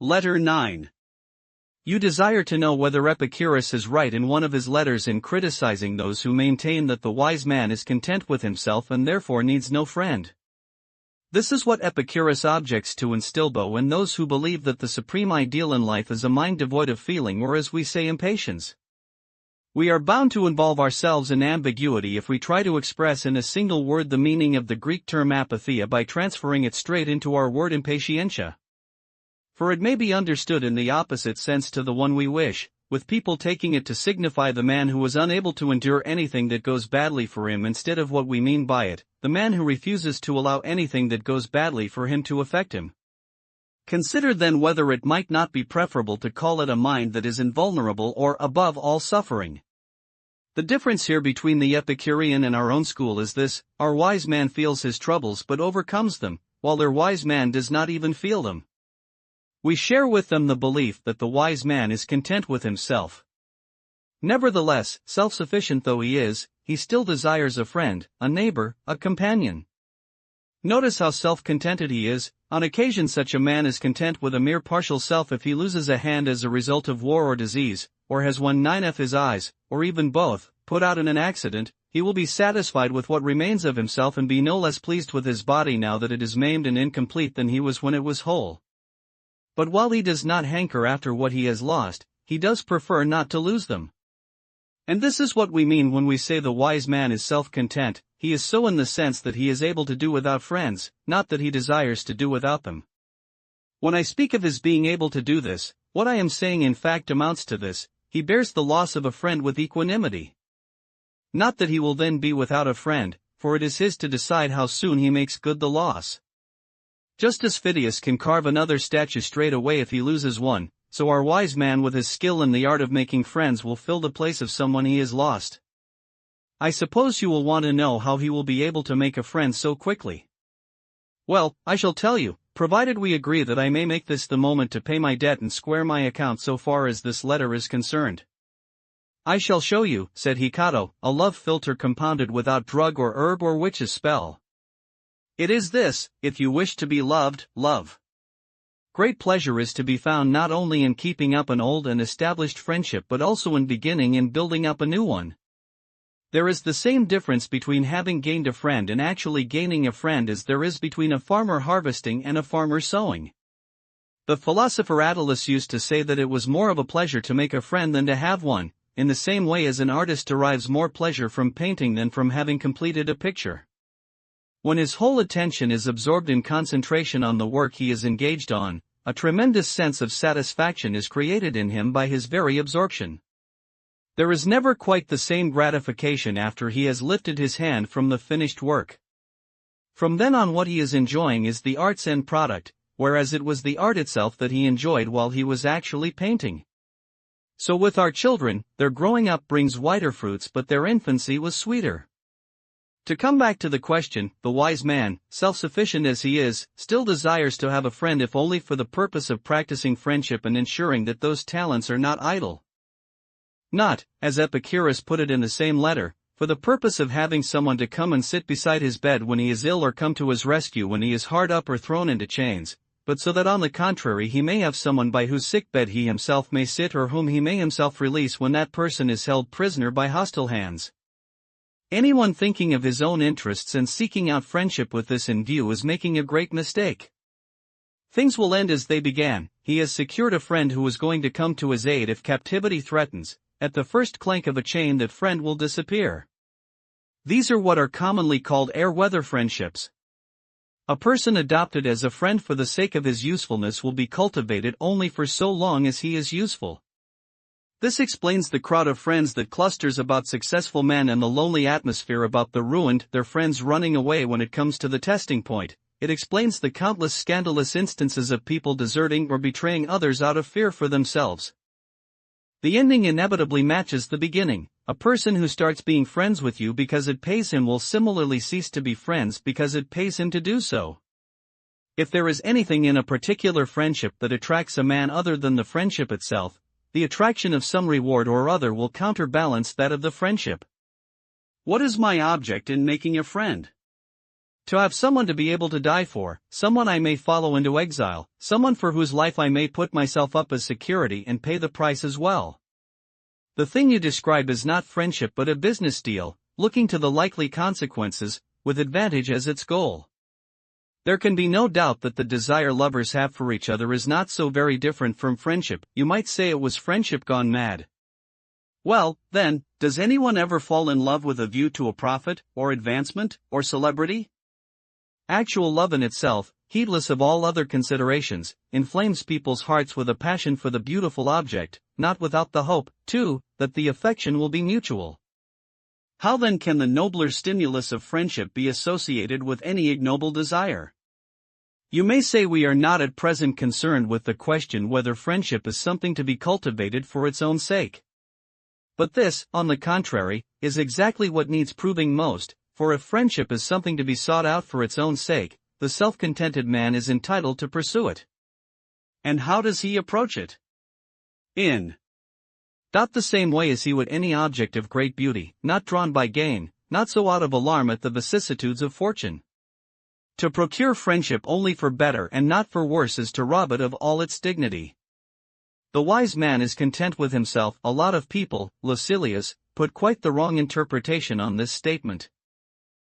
Letter 9. You desire to know whether Epicurus is right in one of his letters in criticizing those who maintain that the wise man is content with himself and therefore needs no friend. This is what Epicurus objects to in Stilbo and those who believe that the supreme ideal in life is a mind devoid of feeling, or as we say, impatience. We are bound to involve ourselves in ambiguity if we try to express in a single word the meaning of the Greek term apatheia by transferring it straight into our word impatientia. For it may be understood in the opposite sense to the one we wish, with people taking it to signify the man who is unable to endure anything that goes badly for him instead of what we mean by it, the man who refuses to allow anything that goes badly for him to affect him. Consider then whether it might not be preferable to call it a mind that is invulnerable or above all suffering. The difference here between the Epicurean and our own school is this: our wise man feels his troubles but overcomes them, while their wise man does not even feel them. We share with them the belief that the wise man is content with himself. Nevertheless, self-sufficient though he is, he still desires a friend, a neighbor, a companion. Notice how self-contented he is. On occasion such a man is content with a mere partial self if he loses a hand as a result of war or disease, or has 1/9 of his eyes, or even both, put out in an accident. He will be satisfied with what remains of himself and be no less pleased with his body now that it is maimed and incomplete than he was when it was whole. But while he does not hanker after what he has lost, he does prefer not to lose them. And this is what we mean when we say the wise man is self-content. He is so in the sense that he is able to do without friends, not that he desires to do without them. When I speak of his being able to do this, what I am saying in fact amounts to this: he bears the loss of a friend with equanimity. Not that he will then be without a friend, for it is his to decide how soon he makes good the loss. Just as Phidias can carve another statue straight away if he loses one, so our wise man with his skill in the art of making friends will fill the place of someone he has lost. I suppose you will want to know how he will be able to make a friend so quickly. Well, I shall tell you, provided we agree that I may make this the moment to pay my debt and square my account so far as this letter is concerned. I shall show you, said Hecato, a love philtre compounded without drug or herb or witch's spell. It is this: if you wish to be loved, love. Great pleasure is to be found not only in keeping up an old and established friendship but also in beginning and building up a new one. There is the same difference between having gained a friend and actually gaining a friend as there is between a farmer harvesting and a farmer sowing. The philosopher Attalus used to say that it was more of a pleasure to make a friend than to have one, in the same way as an artist derives more pleasure from painting than from having completed a picture. When his whole attention is absorbed in concentration on the work he is engaged on, a tremendous sense of satisfaction is created in him by his very absorption. There is never quite the same gratification after he has lifted his hand from the finished work. From then on what he is enjoying is the art's end product, whereas it was the art itself that he enjoyed while he was actually painting. So with our children, their growing up brings whiter fruits but their infancy was sweeter. To come back to the question, the wise man, self-sufficient as he is, still desires to have a friend if only for the purpose of practicing friendship and ensuring that those talents are not idle. Not, as Epicurus put it in the same letter, for the purpose of having someone to come and sit beside his bed when he is ill or come to his rescue when he is hard up or thrown into chains, but so that on the contrary he may have someone by whose sick bed he himself may sit or whom he may himself release when that person is held prisoner by hostile hands. Anyone thinking of his own interests and seeking out friendship with this in view is making a great mistake. Things will end as they began. He has secured a friend who is going to come to his aid if captivity threatens. At the first clank of a chain that friend will disappear. These are what are commonly called air-weather friendships. A person adopted as a friend for the sake of his usefulness will be cultivated only for so long as he is useful. This explains the crowd of friends that clusters about successful men and the lonely atmosphere about the ruined, their friends running away when it comes to the testing point. It explains the countless scandalous instances of people deserting or betraying others out of fear for themselves. The ending inevitably matches the beginning. A person who starts being friends with you because it pays him will similarly cease to be friends because it pays him to do so. If there is anything in a particular friendship that attracts a man other than the friendship itself, the attraction of some reward or other will counterbalance that of the friendship. What is my object in making a friend? To have someone to be able to die for, someone I may follow into exile, someone for whose life I may put myself up as security and pay the price as well. The thing you describe is not friendship but a business deal, looking to the likely consequences, with advantage as its goal. There can be no doubt that the desire lovers have for each other is not so very different from friendship. You might say it was friendship gone mad. Well, then, does anyone ever fall in love with a view to a profit, or advancement, or celebrity? Actual love in itself, heedless of all other considerations, inflames people's hearts with a passion for the beautiful object, not without the hope, too, that the affection will be mutual. How then can the nobler stimulus of friendship be associated with any ignoble desire? You may say we are not at present concerned with the question whether friendship is something to be cultivated for its own sake. But this, on the contrary, is exactly what needs proving most, for if friendship is something to be sought out for its own sake, the self-contented man is entitled to pursue it. And how does he approach it? In the same way as he would any object of great beauty, not drawn by gain, not so out of alarm at the vicissitudes of fortune. To procure friendship only for better and not for worse is to rob it of all its dignity. The wise man is content with himself. A lot of people, Lucilius, put quite the wrong interpretation on this statement.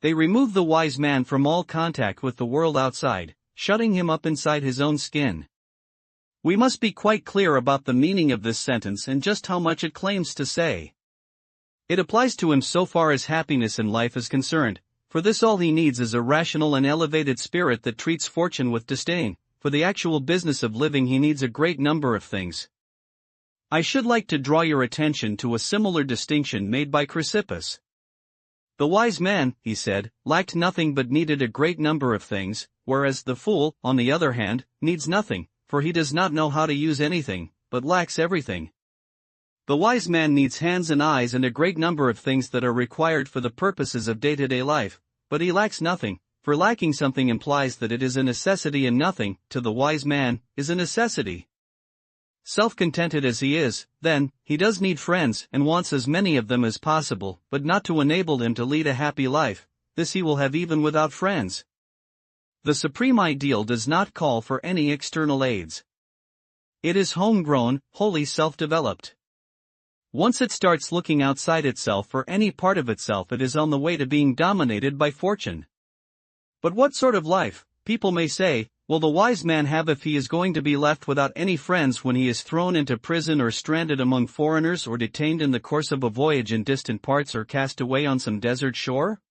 They remove the wise man from all contact with the world outside, shutting him up inside his own skin. We must be quite clear about the meaning of this sentence and just how much it claims to say. It applies to him so far as happiness in life is concerned. For this all he needs is a rational and elevated spirit that treats fortune with disdain. For the actual business of living he needs a great number of things. I should like to draw your attention to a similar distinction made by Chrysippus. The wise man, he said, lacked nothing but needed a great number of things, whereas the fool, on the other hand, needs nothing, for he does not know how to use anything, but lacks everything. The wise man needs hands and eyes and a great number of things that are required for the purposes of day-to-day life, but he lacks nothing, for lacking something implies that it is a necessity, and nothing, to the wise man, is a necessity. Self-contented as he is, then, he does need friends and wants as many of them as possible, but not to enable him to lead a happy life. This he will have even without friends. The supreme ideal does not call for any external aids. It is homegrown, wholly self-developed. Once it starts looking outside itself for any part of itself, it is on the way to being dominated by fortune. But what sort of life, people may say, will the wise man have if he is going to be left without any friends when he is thrown into prison or stranded among foreigners or detained in the course of a voyage in distant parts or cast away on some desert shore?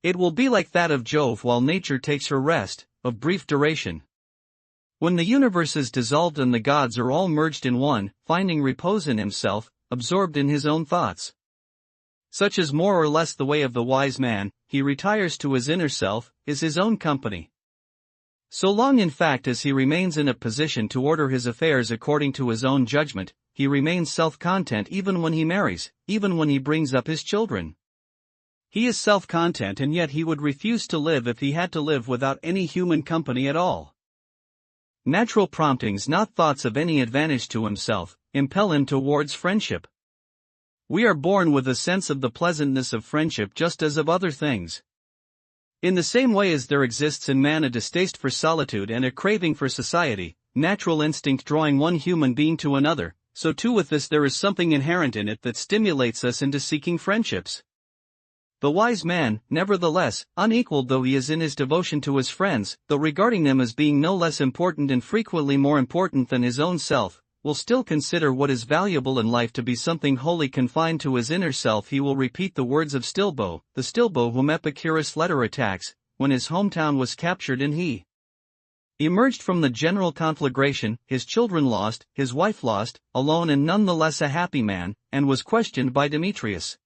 It will be like that of Jove while nature takes her rest, of brief duration. When the universe is dissolved and the gods are all merged in one, finding repose in himself, absorbed in his own thoughts. Such is more or less the way of the wise man. He retires to his inner self, is his own company. So long in fact as he remains in a position to order his affairs according to his own judgment, he remains self-content even when he marries, even when he brings up his children. He is self-content, and yet he would refuse to live if he had to live without any human company at all. Natural promptings, not thoughts of any advantage to himself, impel him towards friendship. We are born with a sense of the pleasantness of friendship just as of other things. In the same way as there exists in man a distaste for solitude and a craving for society, natural instinct drawing one human being to another, so too with this there is something inherent in it that stimulates us into seeking friendships. The wise man, nevertheless, unequaled though he is in his devotion to his friends, though regarding them as being no less important and frequently more important than his own self, will still consider what is valuable in life to be something wholly confined to his inner self. He will repeat the words of Stilbo, the Stilbo whom Epicurus later attacks, when his hometown was captured and he emerged from the general conflagration, his children lost, his wife lost, alone and none the less a happy man, and was questioned by Demetrius.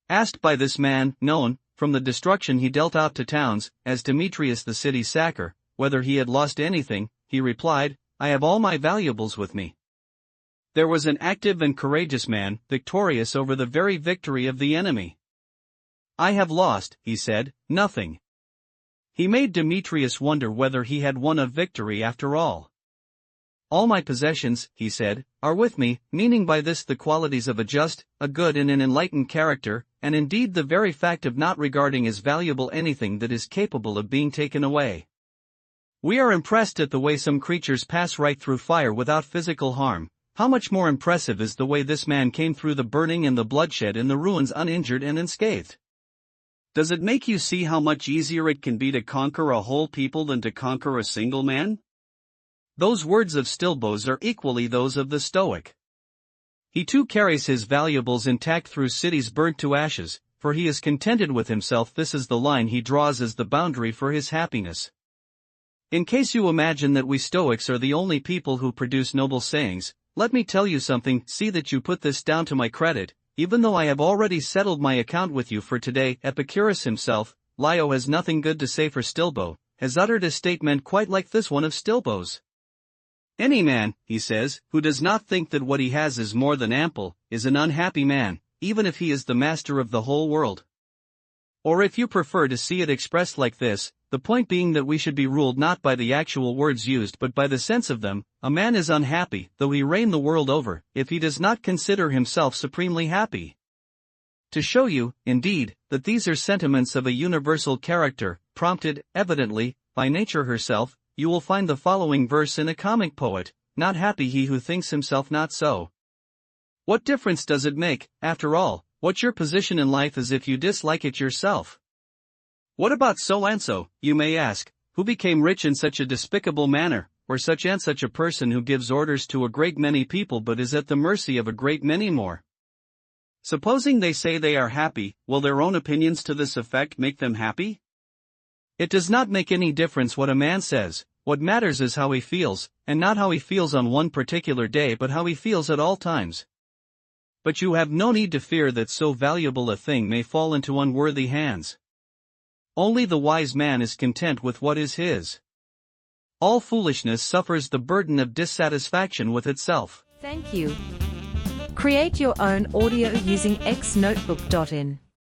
Asked by this man, known, from the destruction he dealt out to towns, as Demetrius the city sacker, whether he had lost anything, he replied, I have all my valuables with me. There was an active and courageous man, victorious over the very victory of the enemy. I have lost, he said, nothing. He made Demetrius wonder whether he had won a victory after all. All my possessions, he said, are with me, meaning by this the qualities of a just, a good and an enlightened character, and indeed the very fact of not regarding as valuable anything that is capable of being taken away. We are impressed at the way some creatures pass right through fire without physical harm. How much more impressive is the way this man came through the burning and the bloodshed in the ruins uninjured and unscathed. Does it make you see how much easier it can be to conquer a whole people than to conquer a single man? Those words of Stilbo's are equally those of the Stoic. He too carries his valuables intact through cities burnt to ashes, for he is contented with himself. This is the line he draws as the boundary for his happiness. In case you imagine that we Stoics are the only people who produce noble sayings, let me tell you something. See that you put this down to my credit, even though I have already settled my account with you for today. Epicurus himself, Lio has nothing good to say for Stilbo, has uttered a statement quite like this one of Stilbo's. Any man, he says, who does not think that what he has is more than ample, is an unhappy man, even if he is the master of the whole world. Or if you prefer to see it expressed like this, the point being that we should be ruled not by the actual words used but by the sense of them. A man is unhappy, though he reign the world over, if he does not consider himself supremely happy. To show you, indeed, that these are sentiments of a universal character, prompted, evidently, by nature herself, you will find the following verse in a comic poet: "Not happy he who thinks himself not so." What difference does it make, after all, what's your position in life as if you dislike it yourself? What about so-and-so, you may ask, who became rich in such a despicable manner, or such and such a person who gives orders to a great many people but is at the mercy of a great many more? Supposing they say they are happy, will their own opinions to this effect make them happy? It does not make any difference what a man says. What matters is how he feels, and not how he feels on one particular day but how he feels at all times. But you have no need to fear that so valuable a thing may fall into unworthy hands. Only the wise man is content with what is his. All foolishness suffers the burden of dissatisfaction with itself. Thank you. Create your own audio using xnotebook.in.